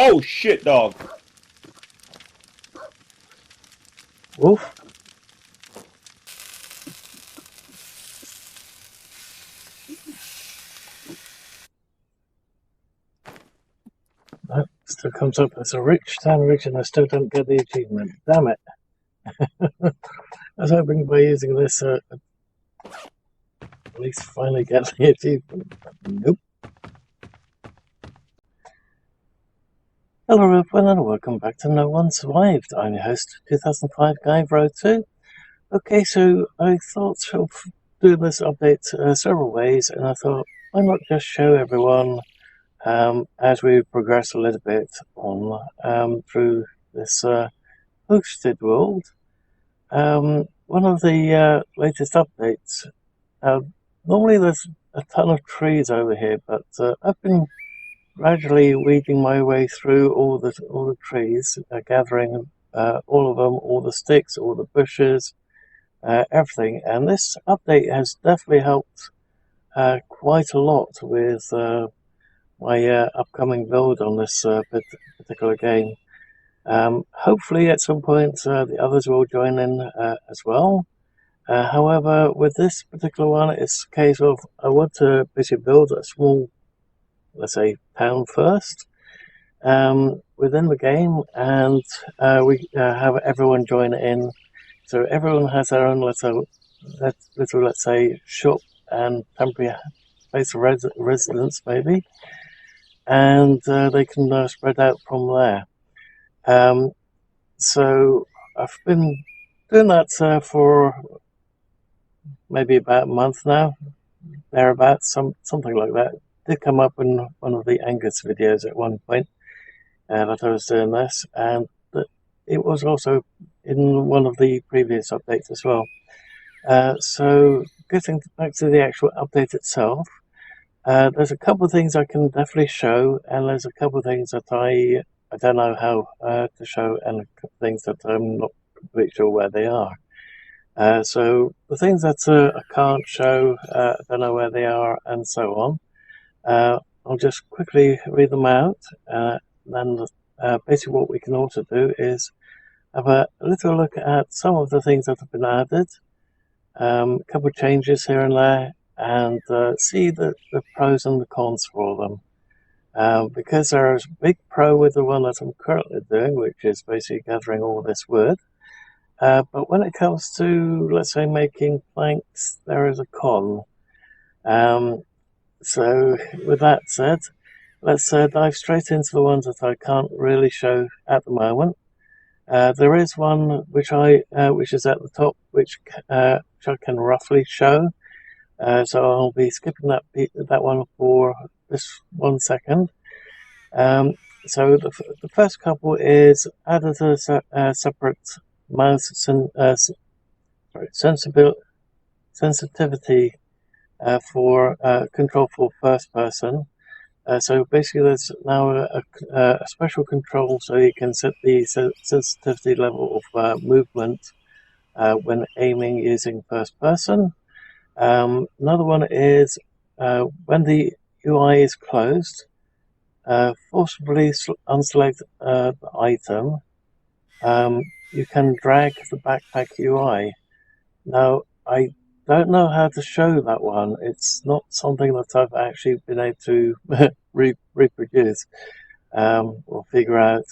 Oh shit, dog. Wolf. No, still comes up as a rich town ridge and I still don't get the achievement. Damn it. I was hoping by using this at least finally get the achievement. Nope. Hello everyone and welcome back to No One Survived. I'm your host, 2005 Guy Road 2. Okay, so I thought of doing this update several ways, and I thought, why not just show everyone as we progress a little bit on through this hosted world. One of the latest updates, normally there's a ton of trees over here, but I've been gradually weeding my way through all the trees, gathering all of them, all the sticks, all the bushes, everything. And this update has definitely helped quite a lot with my upcoming build on this particular game. Hopefully at some point the others will join in as well. However, with this particular one, it's a case of I want to basically build a small, let's say, town first within the game, and we have everyone join in. So everyone has their own little, let's say, shop and temporary place of residence, maybe, and they can spread out from there. So I've been doing that for maybe about a month now, thereabouts, something like that. It did come up in one of the Angus videos at one point that I was doing this, and it was also in one of the previous updates as well. So getting back to the actual update itself, there's a couple of things I can definitely show, and there's a couple of things that I don't know how to show, and a couple of things that I'm not completely sure where they are. So the things that I can't show, I don't know where they are, and so on. I'll just quickly read them out. Then basically what we can also do is have a little look at some of the things that have been added, a couple of changes here and there, and see the pros and the cons for them. Because there's a big pro with the one that I'm currently doing, which is basically gathering all this wood. But when it comes to, let's say, making planks, there is a con. So with that said, let's dive straight into the ones that I can't really show at the moment. There is one which is at the top, which I can roughly show. So I'll be skipping that one for this 1 second. So the first couple is added a separate mouse sensitivity for control for first person. So basically there's now a special control so you can set the sensitivity level of movement when aiming using first person. Another one is when the UI is closed, forcibly unselect the item, you can drag the backpack UI. Now, I don't know how to show that one. It's not something that I've actually been able to reproduce or figure out.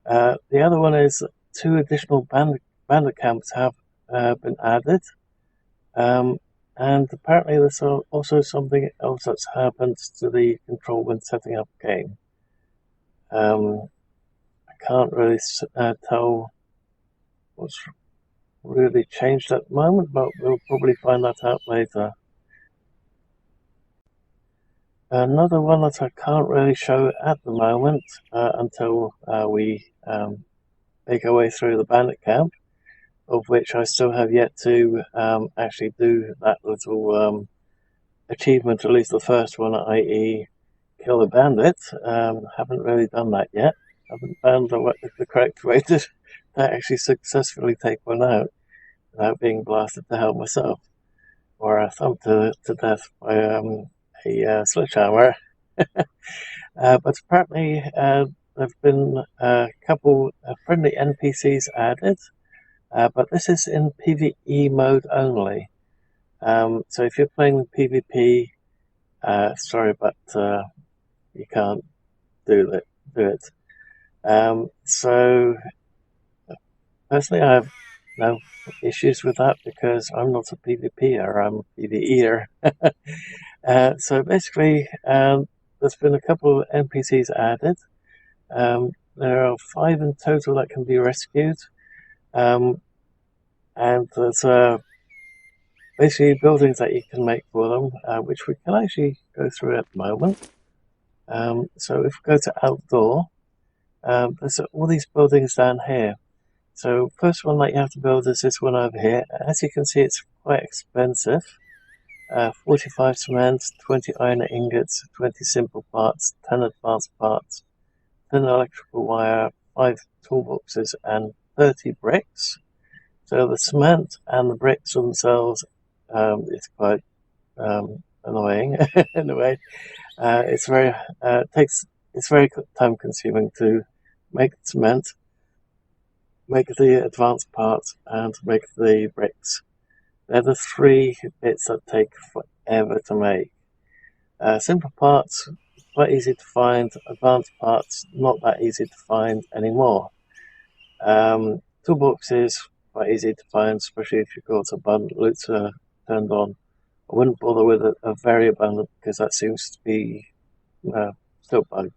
The other one is 2 additional bandit camps have been added. And apparently there's also something else that's happened to the control when setting up game. I can't really tell what's really changed at the moment, but we'll probably find that out later. Another one that I can't really show at the moment until we make our way through the bandit camp, of which I still have yet to actually do that little achievement, at least the first one, i.e. kill a bandit. Haven't really done that yet. Haven't found the correct way to actually successfully take one out without being blasted to hell myself, or thumped to death by a sledgehammer. But apparently there have been a couple friendly NPCs added, but this is in PvE mode only. So if you're playing PvP, sorry, but you can't do it. So personally, I have no issues with that because I'm not a PvPer, I'm a PvEer. So basically, there's been a couple of NPCs added. There are 5 in total that can be rescued. And there's basically buildings that you can make for them, which we can actually go through at the moment. So if we go to outdoor, there's all these buildings down here. So first one that you have to build is this one over here. As you can see, it's quite expensive. 45 cement, 20 iron ingots, 20 simple parts, 10 advanced parts, 10 electrical wire, 5 toolboxes, and 30 bricks. So the cement and the bricks themselves is quite annoying in a way. It's very it's very time consuming to make cement, make the advanced parts, and make the bricks. They're the 3 bits that take forever to make. Simple parts, quite easy to find. Advanced parts, not that easy to find anymore. Toolboxes, quite easy to find, especially if you've got abundant loot turned on. I wouldn't bother with a very abundant because that seems to be still bugged.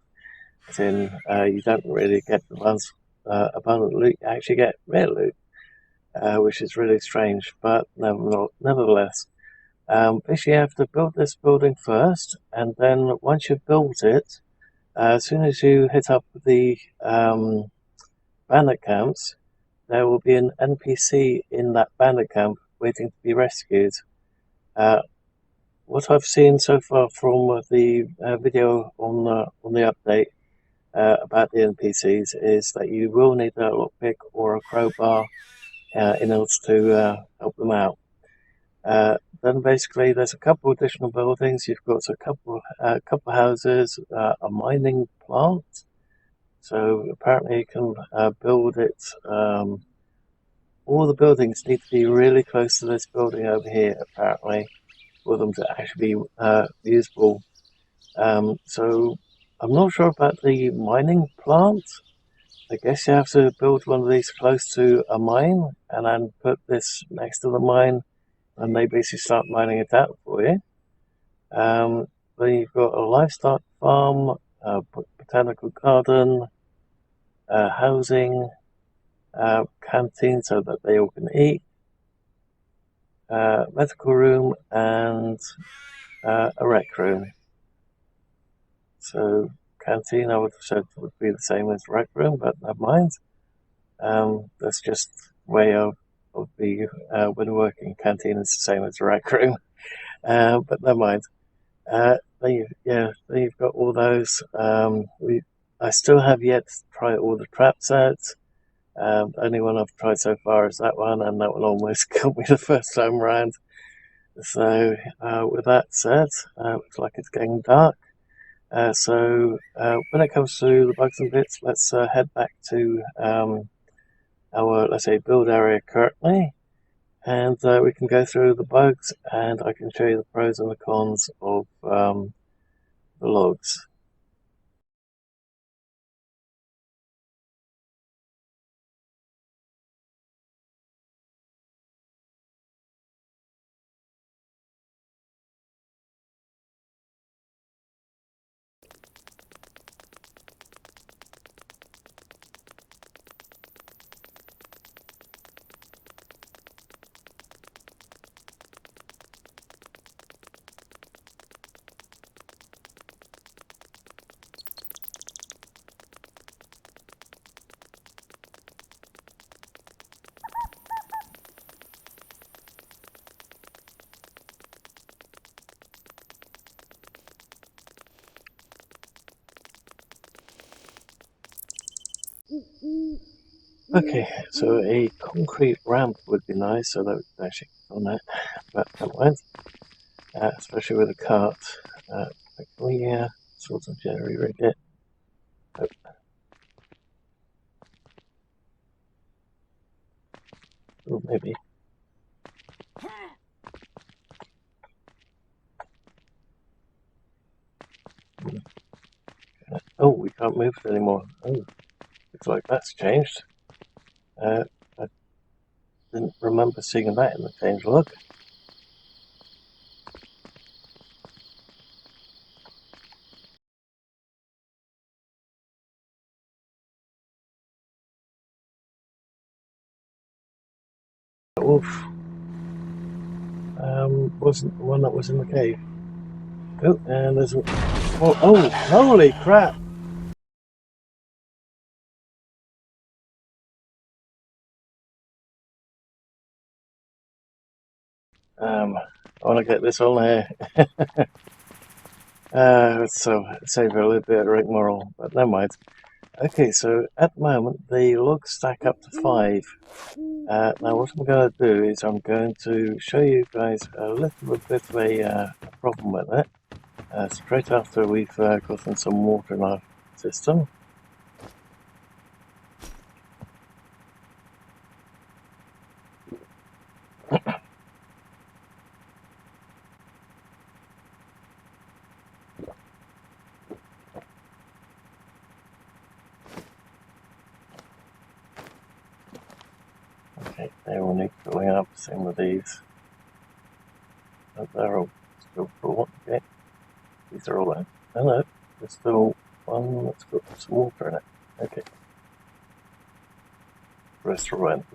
As in, you don't really get abundant loot, you actually get rare loot, which is really strange, but nevertheless. Basically, you have to build this building first, and then once you've built it, as soon as you hit up the bandit camps, there will be an NPC in that bandit camp waiting to be rescued. What I've seen so far from the video on the update about the NPCs is that you will need a lockpick or a crowbar in order to help them out. Then basically there's a couple additional buildings. You've got a couple houses, a mining plant. So apparently you can build it. All the buildings need to be really close to this building over here, apparently, for them to actually be usable. So I'm not sure about the mining plant. I guess you have to build one of these close to a mine and then put this next to the mine and they basically start mining it out for you. Then you've got a livestock farm, a botanical garden, housing, canteen so that they all can eat, medical room, and a rec room. So canteen, I would have said would be the same as rec room, but never mind. That's just way of the when working canteen is the same as rec room, but never mind. Then you've got all those. I still have yet to try all the traps out. The only one I've tried so far is that one, and that one almost killed me the first time around. So, with that said, looks like it's getting dark. So, when it comes to the bugs and bits, let's head back to our, let's say, build area currently, and we can go through the bugs, and I can show you the pros and the cons of the logs. Okay, so a concrete ramp would be nice so that we can actually get on that, but never mind. Especially with a cart. Can we sort of jerry rig it? Oh. Or maybe. Oh, we can't move it anymore. Oh, looks like that's changed. I didn't remember seeing that in the changelog. Wolf wasn't the one that was in the cave. Oh, and there's a... Oh, holy crap! I want to get this on here. So save a little bit of rigmarole, but never mind. Okay, so at the moment the logs stack up to 5. Now what I'm going to do is I'm going to show you guys a little bit of a problem with it. Straight after we've gotten some water in our system. Okay, they all need filling up, same with these. But they're all still full. Okay, these are all in. Oh no, there's still one that's got some water in it. Okay. Restaurant.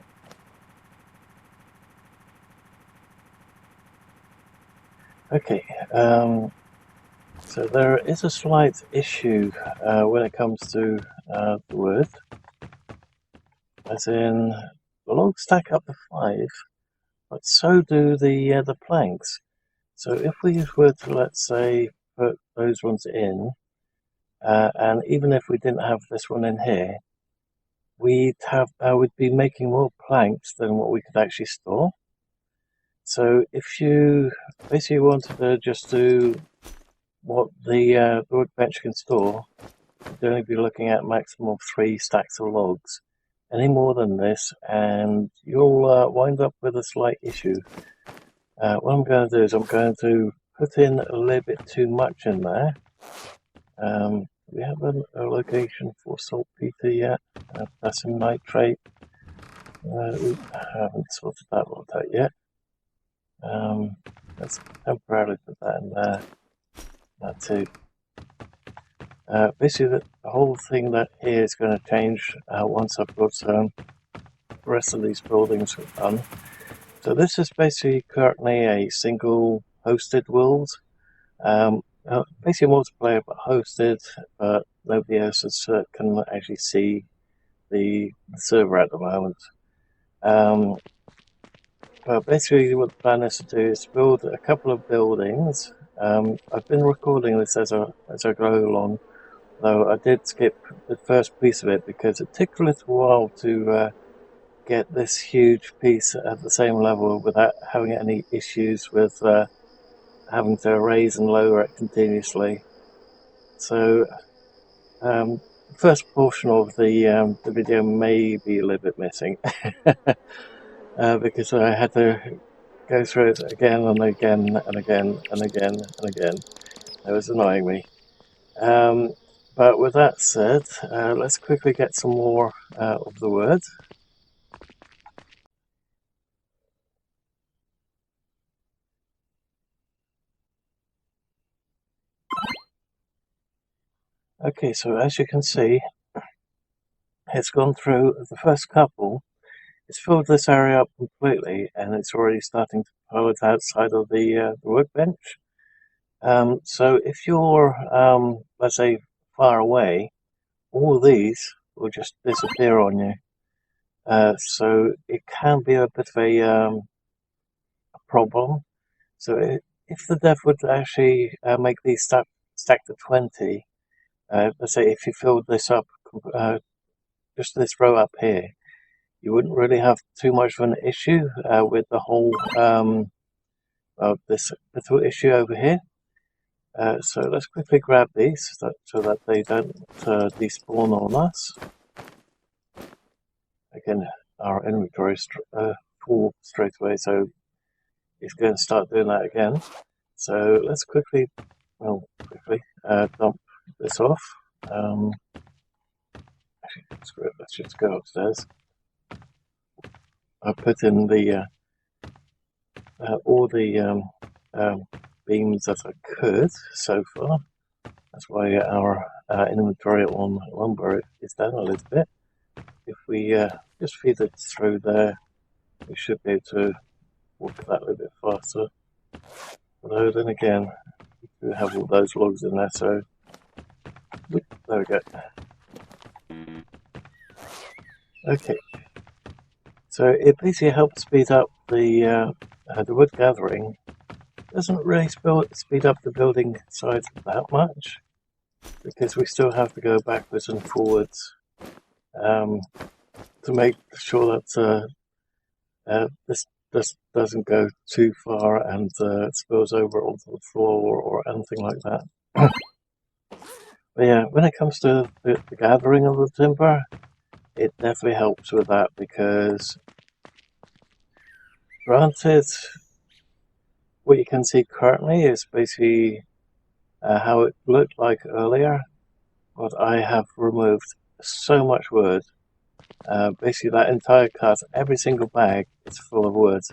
Okay, so there is a slight issue when it comes to the wood, as in the logs stack up to 5, but so do the planks. So if we were to, let's say, put those ones in, and even if we didn't have this one in here, we'd be making more planks than what we could actually store. So if you basically wanted to just do what the workbench can store, you'd only be looking at maximum of 3 stacks of logs. Any more than this, and you'll wind up with a slight issue. What I'm going to do is I'm going to put in a little bit too much in there. We haven't a location for saltpeter yet. Potassium nitrate. I haven't sorted that one out yet. Let's temporarily put that in there. That too. Basically, the whole thing that here is going to change once I've got the rest of these buildings done. So this is basically currently a single hosted world. Basically multiplayer but hosted, but nobody else can actually see the server at the moment. But basically what the plan is to do is build a couple of buildings. I've been recording this as I go along, though I did skip the first piece of it because it took a little while to get this huge piece at the same level without having any issues with having to raise and lower it continuously. So the first portion of the video may be a little bit missing because I had to go through it again and again and again and again and again. It was annoying me. But with that said, let's quickly get some more of the word. Okay, so as you can see, it's gone through the first couple. It's filled this area up completely, and it's already starting to pull it outside of the workbench. So if you're, let's say, far away, all these will just disappear on you. So it can be a bit of a problem. So if the dev would actually make these stack to 20, let's say if you filled this up, just this row up here, you wouldn't really have too much of an issue with the whole this little issue over here. So let's quickly grab these so that they don't despawn on us. Again, our inventory is full straight away, so it's going to start doing that again. So let's quickly dump this off. Actually, screw it, let's just go upstairs. I put in the all the beams that I could so far. That's why our inventory on lumber is down a little bit. If we just feed it through there, we should be able to walk that a little bit faster. Although then again, we do have all those logs in there, so there we go. Okay, so it basically helps speed up the wood gathering. Doesn't really speed up the building side that much, because we still have to go backwards and forwards to make sure that this doesn't go too far and spills over onto the floor or anything like that. But yeah, when it comes to the gathering of the timber, it definitely helps with that, because granted, what you can see currently is basically how it looked like earlier, but I have removed so much wood. Basically that entire cut, every single bag is full of wood.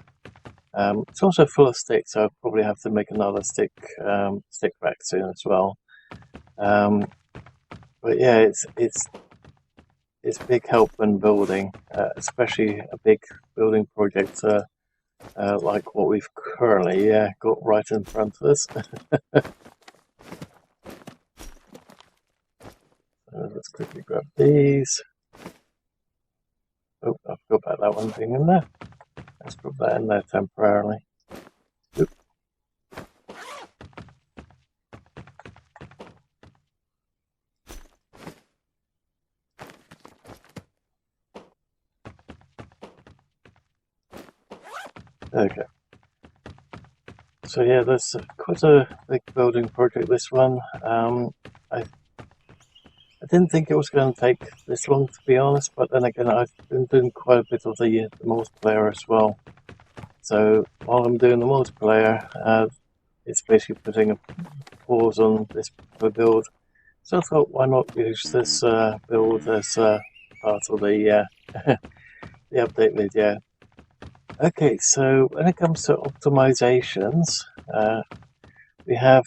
It's also full of sticks, so I'll probably have to make another stick rack soon as well. But yeah, it's big help when building, especially a big building project like what we've currently got right in front of us. Let's quickly grab these. Oh, I forgot about that one being in there. Let's put that in there temporarily. Oop. Okay. So yeah, there's quite a big building project, this one. I didn't think it was going to take this long, to be honest, but then again, I've been doing quite a bit of the multiplayer as well. So while I'm doing the multiplayer, it's basically putting a pause on this build. So I thought, why not use this build as part of the the update video. Okay, so when it comes to optimizations, we have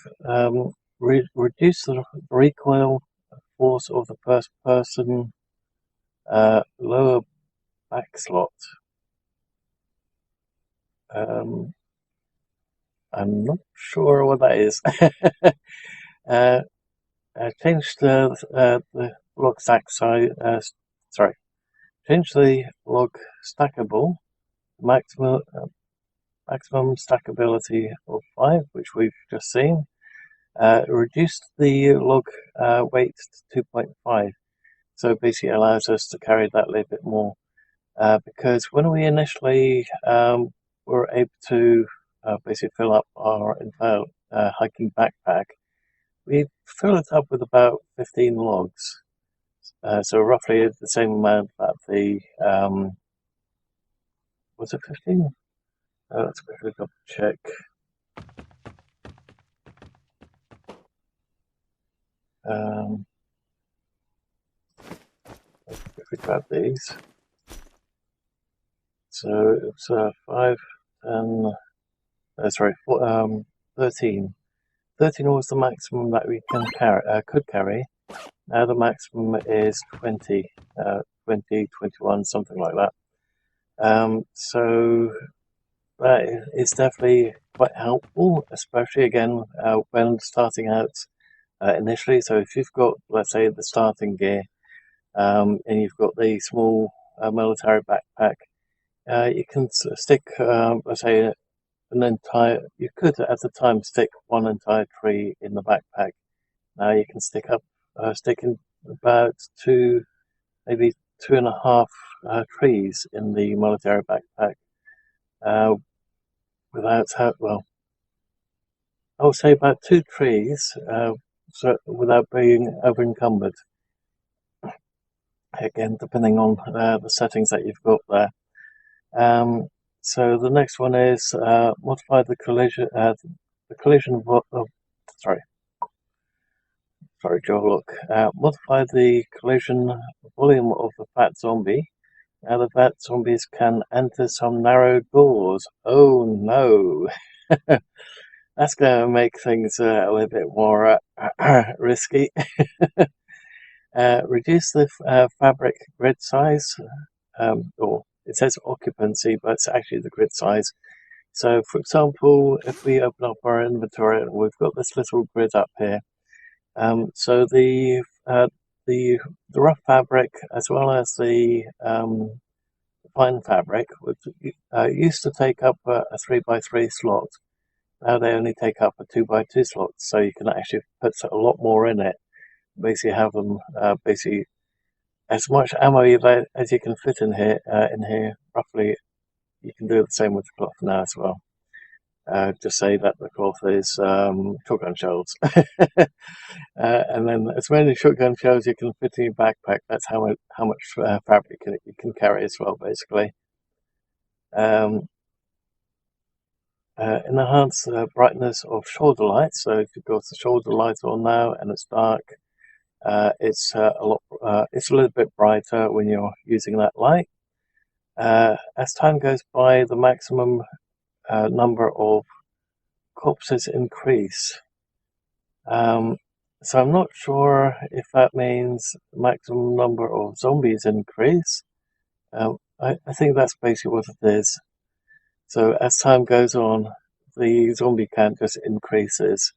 reduce the recoil force of the first person lower back slot. I'm not sure what that is. Change the log stack size. Change the log stackable maximum stackability of 5, which we've just seen. Reduce the log weight to 2.5. So basically it allows us to carry that a little bit more. Because when we initially were able to basically fill up our entire hiking backpack, we filled it up with about 15 logs. So roughly the same amount that the, was it 15? Let's quickly double check. Let's quickly grab these. So it's 5, 10, sorry, 13. 13 was the maximum that we can could carry. Now the maximum is 20, 20, 21, something like that. So that is definitely quite helpful, especially again when starting out initially. So if you've got, let's say, the starting gear, and you've got the small military backpack, you can stick, let's say, you could at the time stick one entire tree in the backpack. Now you can stick in about maybe 2.5 trees in the military backpack well, I would say about 2 trees, so without being over encumbered. Again, depending on the settings that you've got there. So the next one is modify the collision modify the collision volume of the fat zombie. Now the fat zombies can enter some narrow doors. Oh no! That's going to make things a little bit more risky. Reduce the fabric grid size, or it says occupancy, but it's actually the grid size. So, for example, if we open up our inventory, we've got this little grid up here. So the rough fabric as well as the fine fabric used to take up a 3x3 slot. Now they only take up a 2x2 slot, so you can actually put a lot more in it. Basically, have them basically as much ammo as you can fit in here. Roughly, you can do the same with the cloth now as well. Just say that the cloth is shotgun shells, and then as many shotgun shells you can fit in your backpack. That's how much fabric you can carry as well, basically. Enhance the brightness of shoulder lights. So if you've got the shoulder light on now and it's dark, it's it's a little bit brighter when you're using that light. As time goes by, the maximum number of corpses increase. So I'm not sure if that means the maximum number of zombies increase. I think that's basically what it is. So as time goes on, the zombie count just increases.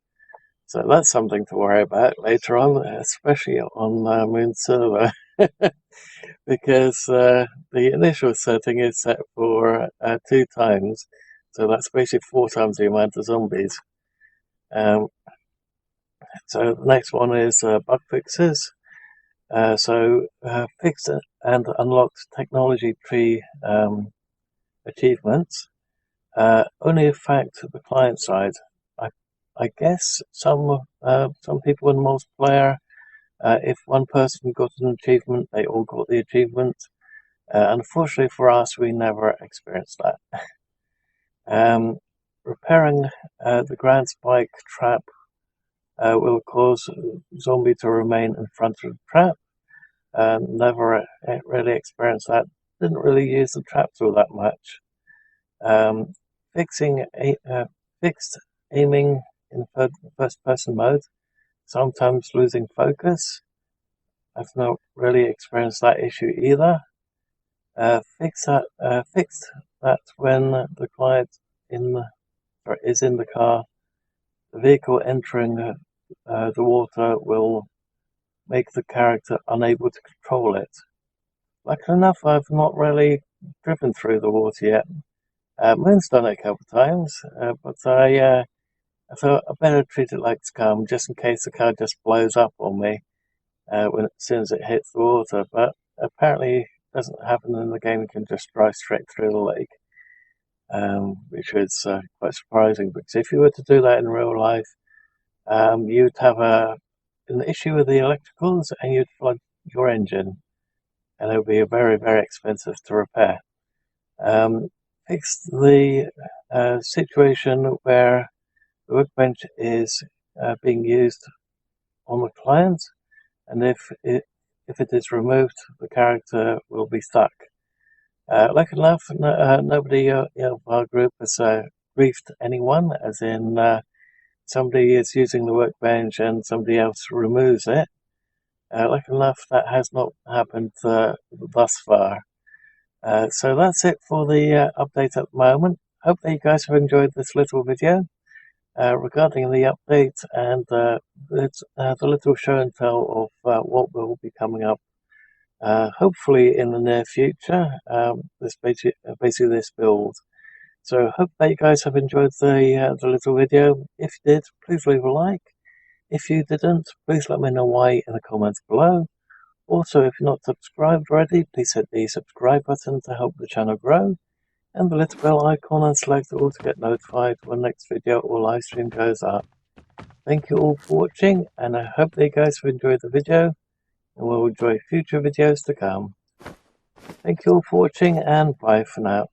So that's something to worry about later on, especially on Moon server, because the initial setting is set for 2 times, so that's basically 4 times the amount of zombies. So the next one is bug fixes. Fixed and unlocked technology tree achievements only affect the client side. I guess some people in multiplayer, if one person got an achievement, they all got the achievement. Unfortunately for us, we never experienced that. Repairing the ground spike trap will cause zombie to remain in front of the trap. Never really experienced that. Didn't really use the traps all that much. Fixed aiming in first person mode, sometimes losing focus. I've not really experienced that issue either. Fixed that when the client is in the car, the vehicle entering the water will make the character unable to control it. Luckily enough, I've not really driven through the water yet. Moon's done it a couple of times, but I thought I better treat it like scum, just in case the car just blows up on me as soon as it hits the water. But apparently, it doesn't happen in the game. You can just drive straight through the lake, which is quite surprising. Because if you were to do that in real life, you'd have an issue with the electricals, and you'd flood your engine, and it would be very, very expensive to repair. Fix the situation where the workbench is being used on the client, and if it is removed, the character will be stuck. Luckily enough, nobody of our group has griefed anyone, as in somebody is using the workbench and somebody else removes it. Luckily enough, that has not happened thus far. So that's it for the update at the moment. Hope that you guys have enjoyed this little video regarding the update and the little show and tell of what will be coming up hopefully in the near future. Basically this build. So hope that you guys have enjoyed the little video. If you did, please leave a like. If you didn't, please let me know why in the comments below. Also, if you're not subscribed already, please hit the subscribe button to help the channel grow, and the little bell icon and select all to get notified when next video or live stream goes up. Thank you all for watching, and I hope that you guys have enjoyed the video, and will enjoy future videos to come. Thank you all for watching, and bye for now.